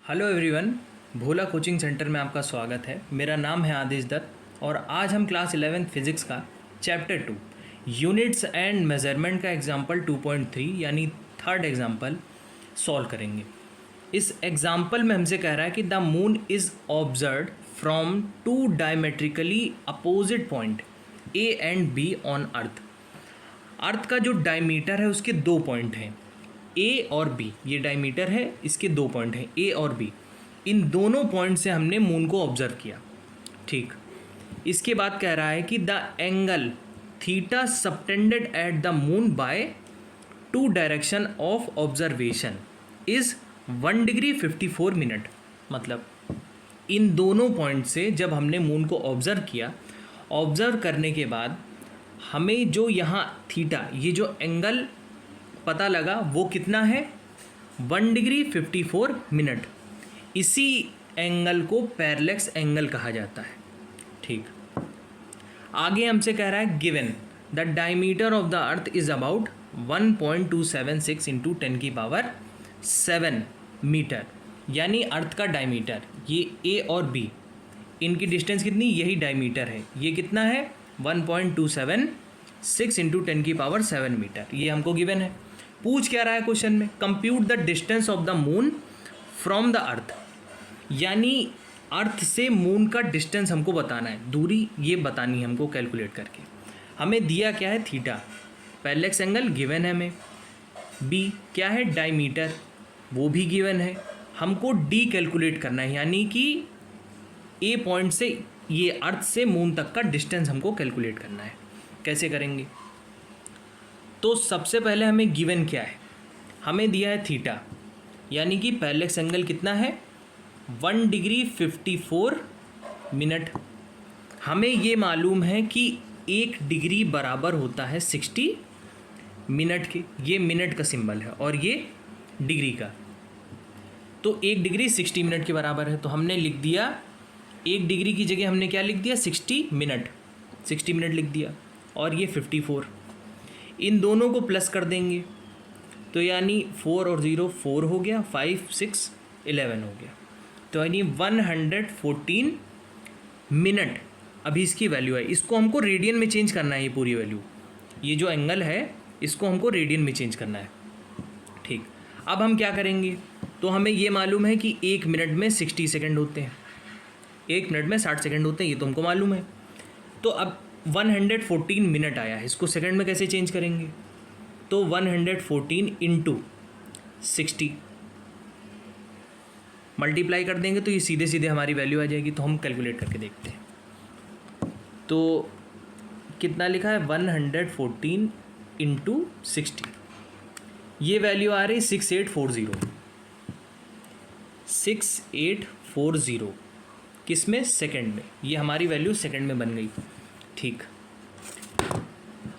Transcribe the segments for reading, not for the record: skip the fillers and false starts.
Hello everyone, भोला coaching centre में आपका स्वागत है। मेरा नाम है आदिश दत्त और आज हम क्लास 11 फिज़िक्स का चैप्टर 2 यूनिट्स एंड मेजरमेंट का एग्जाम्पल 2.3 यानी थर्ड एग्जाम्पल सॉल्व करेंगे। इस एग्जाम्पल में हमसे कह रहा है कि the moon is observed from two diametrically opposite point A and B on earth. Earth का जो डायमीटर है उसके दो पॉइंट हैं, ए और बी। ये डायमीटर है, इसके दो पॉइंट हैं ए और बी। इन दोनों पॉइंट से हमने मून को ऑब्जर्व किया। ठीक, इसके बाद कह रहा है कि the angle theta subtended at the moon by two direction of observation is 1 degree 54 minute. मतलब इन दोनों पॉइंट से जब हमने मून को ऑब्जर्व किया, ऑब्जर्व करने के बाद हमें जो यहाँ थीटा, ये जो एंगल पता लगा वो कितना है, 1 डिग्री 54 मिनट। इसी एंगल को पैरेलक्स एंगल कहा जाता है। ठीक, आगे हमसे कह रहा है given the diameter of the earth is about 1.276 into 10 की पावर 7 मीटर। यानी अर्थ का डायमीटर, ये ए और बी, इनकी डिस्टेंस कितनी, यही डायमीटर है। ये कितना है, 1.276 इंटू 10 की पावर 7 मीटर। ये हमको गिवन है। पूछ क्या रहा है क्वेश्चन में, compute the distance of the moon from the earth. यानी अर्थ से मून का डिस्टेंस हमको बताना है, दूरी ये बतानी है हमको कैलकुलेट करके। हमें दिया क्या है, थीटा, पैरेलक्स एंगल गिवन है हमें, बी क्या है, डायमीटर, वो भी गिवन है। हमको डी कैलकुलेट करना है, यानी कि ए पॉइंट से ये अर्थ से मून तक का डिस्टेंस हमको कैलकुलेट करना है। कैसे करेंगे, तो सबसे पहले हमें गिवन क्या है, हमें दिया है थीटा, यानी कि पैरेलक्स एंगल कितना है, 1 डिग्री 54 मिनट। हमें ये मालूम है कि 1 डिग्री बराबर होता है 60 मिनट के। ये मिनट का सिंबल है और ये डिग्री का, तो 1 डिग्री 60 मिनट के बराबर है। तो हमने लिख दिया 1 डिग्री की जगह हमने क्या लिख दिया, 60 मिनट, 60 मिनट लिख दिया। और ये 54, इन दोनों को प्लस कर देंगे तो यानी 4 और 0 4 हो गया, 5 6 11 हो गया। तो यानी 114 मिनट अभी इसकी वैल्यू है। इसको हमको रेडियन में चेंज करना है, ये पूरी वैल्यू, ये जो एंगल है इसको हमको रेडियन में चेंज करना है। ठीक, अब हम क्या करेंगे, तो हमें ये मालूम है कि 1 मिनट में 60 सेकेंड होते हैं, 1 मिनट में 60 सेकेंड होते हैं, ये तो हमको मालूम है। तो अब 114 मिनट आया है, इसको सेकंड में कैसे चेंज करेंगे, तो 114 इंटू 60 मल्टीप्लाई कर देंगे तो ये सीधे सीधे हमारी वैल्यू आ जाएगी। तो हम कैलकुलेट करके देखते हैं, तो कितना लिखा है, 114 इंटू 60, ये वैल्यू आ रही 6840, 6840 किस में, सेकंड में। ये हमारी वैल्यू सेकंड में बन गई। ठीक,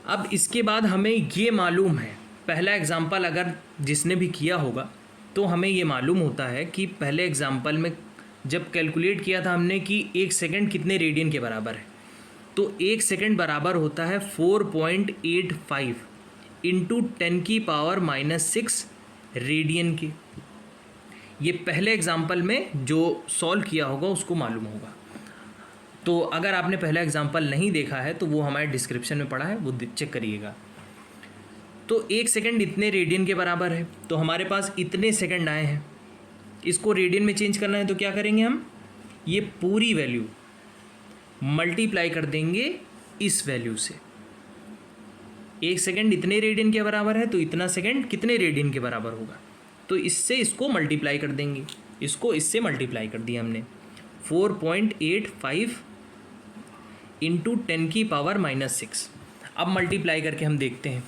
अब इसके बाद हमें ये मालूम है, पहला एग्जाम्पल अगर जिसने भी किया होगा तो हमें ये मालूम होता है कि पहले एग्जाम्पल में जब कैलकुलेट किया था हमने कि 1 सेकंड कितने रेडियन के बराबर है, तो 1 सेकंड बराबर होता है 4.85 इंटू 10 की पावर -6 रेडियन के। ये पहले एग्जाम्पल में जो सॉल्व किया होगा उसको मालूम होगा। तो अगर आपने पहला एग्जाम्पल नहीं देखा है तो वो हमारे डिस्क्रिप्शन में पड़ा है, वो चेक करिएगा। तो 1 सेकंड इतने रेडियन के बराबर है, तो हमारे पास इतने सेकंड आए हैं, इसको रेडियन में चेंज करना है तो क्या करेंगे हम, ये पूरी वैल्यू मल्टीप्लाई कर देंगे इस वैल्यू से। 1 सेकंड इतने रेडियन के बराबर है तो इतना सेकंड कितने रेडियन के बराबर होगा, तो इससे इसको मल्टीप्लाई कर देंगे, इसको इससे मल्टीप्लाई कर दिया हमने, 4.85 इंटू 10 की पावर -6। अब मल्टीप्लाई करके हम देखते हैं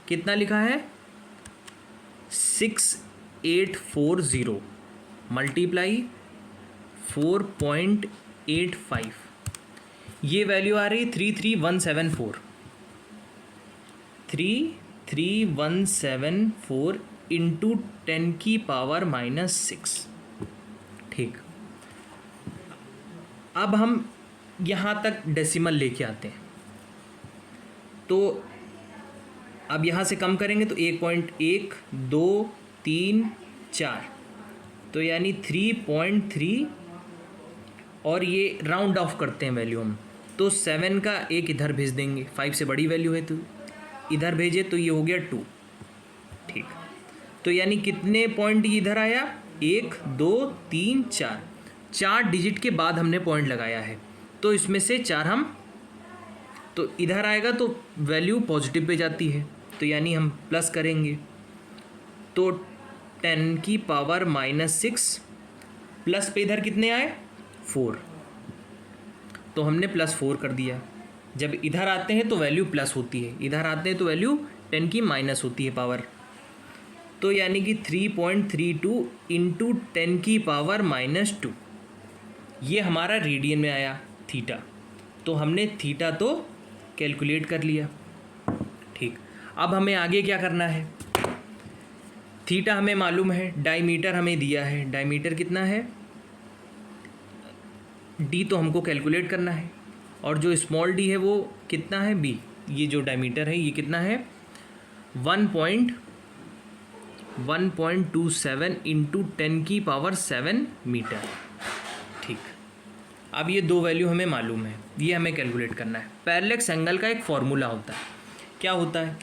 कितना लिखा है, 6840 मल्टीप्लाई 4.85, ये वैल्यू आ रही 33174, 33174 इंटू 10 की पावर -6। ठीक, अब हम यहाँ तक डेसिमल लेके आते हैं, तो अब यहाँ से कम करेंगे तो 1.1 2 3 4 तो यानी 3.3 और ये राउंड ऑफ करते हैं वैल्यू हम, तो 7 का एक इधर भेज देंगे, 5 से बड़ी वैल्यू है तो इधर भेजे तो ये हो गया 2। ठीक, तो यानी कितने पॉइंट इधर आया, 1 2 3 4, 4 डिजिट के बाद हमने पॉइंट लगाया है, तो इसमें से 4 हम, तो इधर आएगा तो वैल्यू पॉजिटिव पे जाती है, तो यानी हम प्लस करेंगे, तो 10 की पावर -6 प्लस पे इधर कितने आए 4, तो हमने +4 कर दिया। जब इधर आते हैं तो वैल्यू प्लस होती है, इधर आते हैं तो वैल्यू 10 की माइनस होती है पावर, तो यानी कि 3.32 इंटू 10 की पावर -2, ये हमारा रेडियन में आया थीटा। तो हमने थीटा तो कैलकुलेट कर लिया। ठीक, अब हमें आगे क्या करना है, थीटा हमें मालूम है, डायमीटर हमें दिया है, डायमीटर कितना है डी, तो हमको कैलकुलेट करना है, और जो स्मॉल डी है वो कितना है बी, ये जो डायमीटर है ये कितना है 1.27 इंटू 10 की पावर 7 मीटर। ठीक, अब ये दो वैल्यू हमें मालूम है, ये हमें कैलकुलेट करना है। पैरेलक्स एंगल का एक फॉर्मूला होता है, क्या होता है,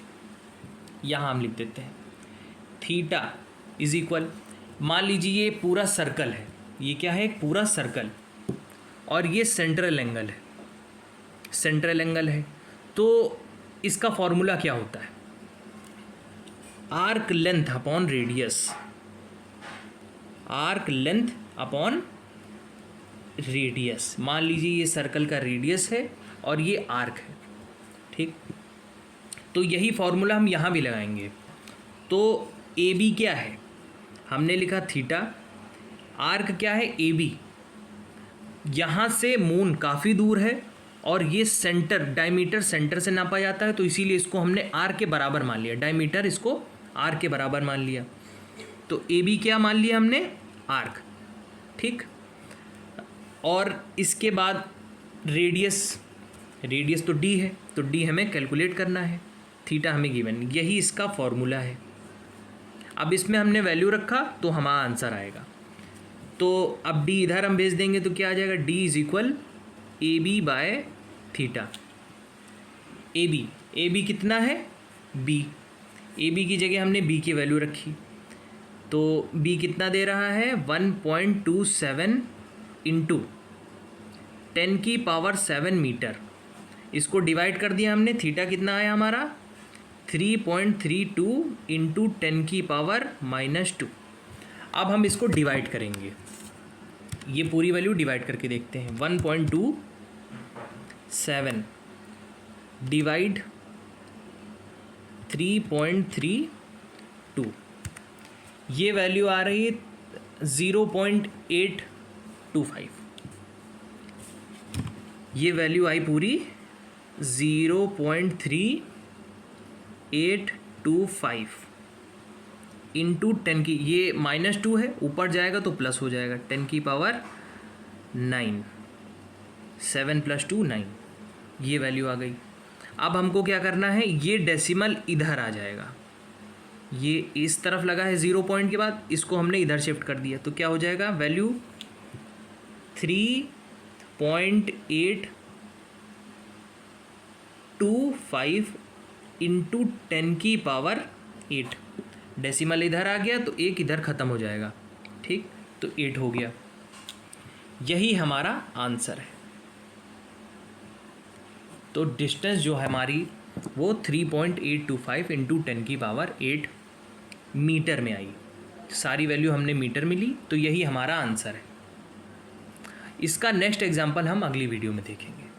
यहाँ हम लिख देते हैं, थीटा इज इक्वल, मान लीजिए ये पूरा सर्कल है, ये क्या है एक पूरा सर्कल, और ये सेंट्रल एंगल है, सेंट्रल एंगल है, तो इसका फॉर्मूला क्या होता है, arc length upon radius, arc length upon radius. मान लीजिए ये सर्कल का रेडियस है और ये आर्क है। ठीक, तो यही फॉर्मूला हम यहाँ भी लगाएंगे। तो ए बी क्या है, हमने लिखा थीटा, आर्क क्या है ए बी, यहाँ से मून काफ़ी दूर है और ये सेंटर, डायमीटर सेंटर से नापा जाता है, तो इसीलिए इसको हमने आर के बराबर मान लिया, डायमीटर इसको आर के बराबर मान लिया, तो ए बी क्या मान लिया हमने आर्क। ठीक, और इसके बाद रेडियस, रेडियस तो डी है, तो डी हमें कैलकुलेट करना है, थीटा हमें गिवन, यही इसका फॉर्मूला है। अब इसमें हमने वैल्यू रखा तो हमारा आंसर आएगा, तो अब डी इधर हम भेज देंगे तो क्या आ जाएगा, D is equal A B by theta. A B कितना है बी, ए बी की जगह हमने बी की वैल्यू रखी, तो बी कितना दे रहा है 1.27 इंटू 10 की पावर 7 मीटर, इसको डिवाइड कर दिया हमने, थीटा कितना आया हमारा 3.32 इंटू 10 की पावर -2। अब हम इसको डिवाइड करेंगे, ये पूरी वैल्यू डिवाइड करके देखते हैं, 1.27 डिवाइड 3.32, ये वैल्यू आ रही है 0.825, ये वैल्यू आई पूरी 0.3825 इंटू 10 की, ये -2 है, ऊपर जाएगा तो प्लस हो जाएगा, 10 की पावर 9, 7 + 2 9, ये वैल्यू आ गई। अब हमको क्या करना है, ये डेसिमल इधर आ जाएगा, ये इस तरफ लगा है 0 पॉइंट के बाद, इसको हमने इधर शिफ्ट कर दिया, तो क्या हो जाएगा वैल्यू 3.825 इंटू 10 की पावर 8, डेसिमल इधर आ गया तो एक इधर ख़त्म हो जाएगा। ठीक, तो 8 हो गया, यही हमारा आंसर है। तो डिस्टेंस जो है हमारी वो 3.825 इंटू 10 की पावर 8 मीटर में आई, सारी वैल्यू हमने मीटर मिली, तो यही हमारा आंसर है। इसका नेक्स्ट एग्जाम्पल हम अगली वीडियो में देखेंगे।